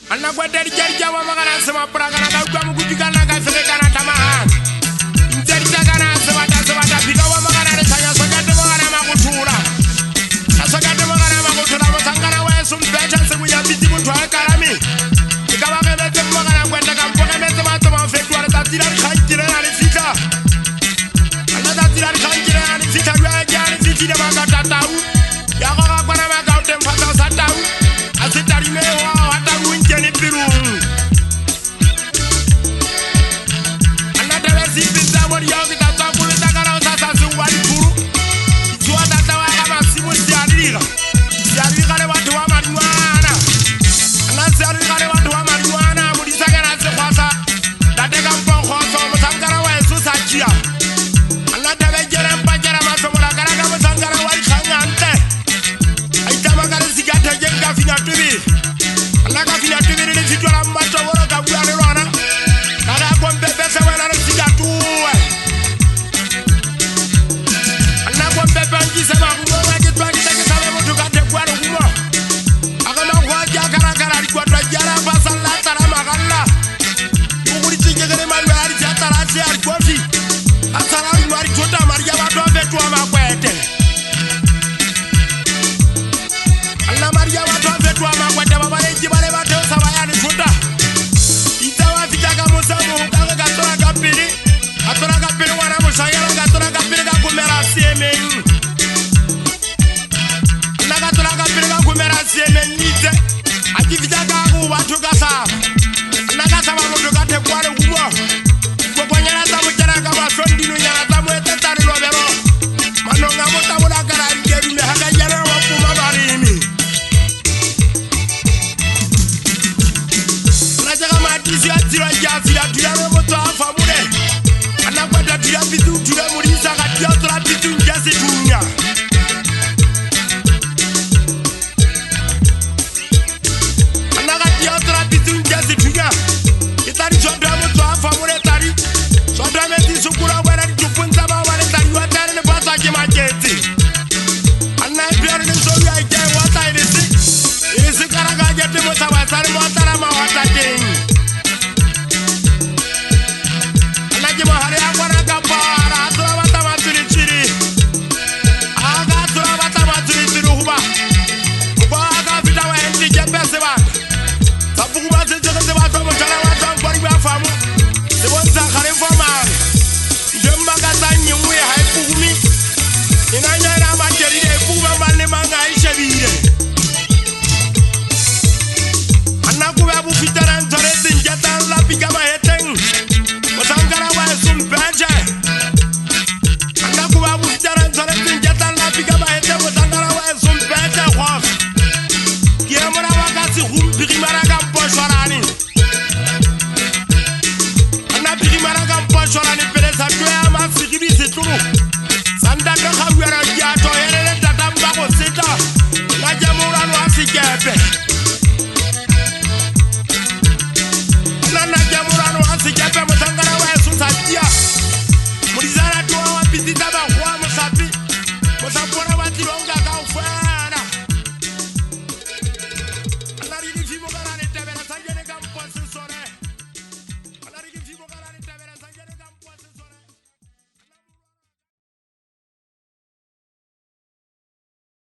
Anna gwadari jarja wa magana sama pragana ka gwamu kujigana ka sege kana tamahan jarja kana sewata pika wa magana ne tanya sagade magana makutura sagade magana makutura masangana wa sum beja semu ya biti muntu akarami ikawa kebe te magana kwenda kampoka mete matoma fetwa ta tirar khanjire ali sita anna ta tirar khanjire ali sita wa jani siti de magata tau ya ko kwa na magautem fata satau asitari mewa hata winjeni pirung anada wesi pinta mori yogi tata kule takara usasa suwari puru jua tata wa kama simu siarira le watu wa marijuana anasiarira le watu wa marijuana mulisaka na sekwasa tateka mponkoso musangara wa yesu sajia anada wejere mpajera masomora karaka musangara wa ikhangante aitama kare sigata jenga finya tubi Naka fina tubiri ni situ la macho woro ka buya ni rwana Naka kwambe bese wena ni sija tuwe Naka kwambe benji sema kumo waki tuwa kitaki sabe mutu kate kwa nukumo Akama kwa jia karakara li kwa tuwa jara basa la tara magala Mukuri chinge kene malu ya ari jatara si ari kofi Asara ari chota maria watu wa vetu wa makwete Alla maria watu wa vetu wa makwete baba lenji bale bateo sabayani futa Itawa fitaka musamu kanga gatora kapiri Atora kapiri wana musayara gatora kapiri kakumera siemeni Alla gatora kapiri kakumera siemeni nite Aji fitaka aku watu kasaba Alla kasaba mutu kate kware kubo Kwa nyara samu jana kama sondinu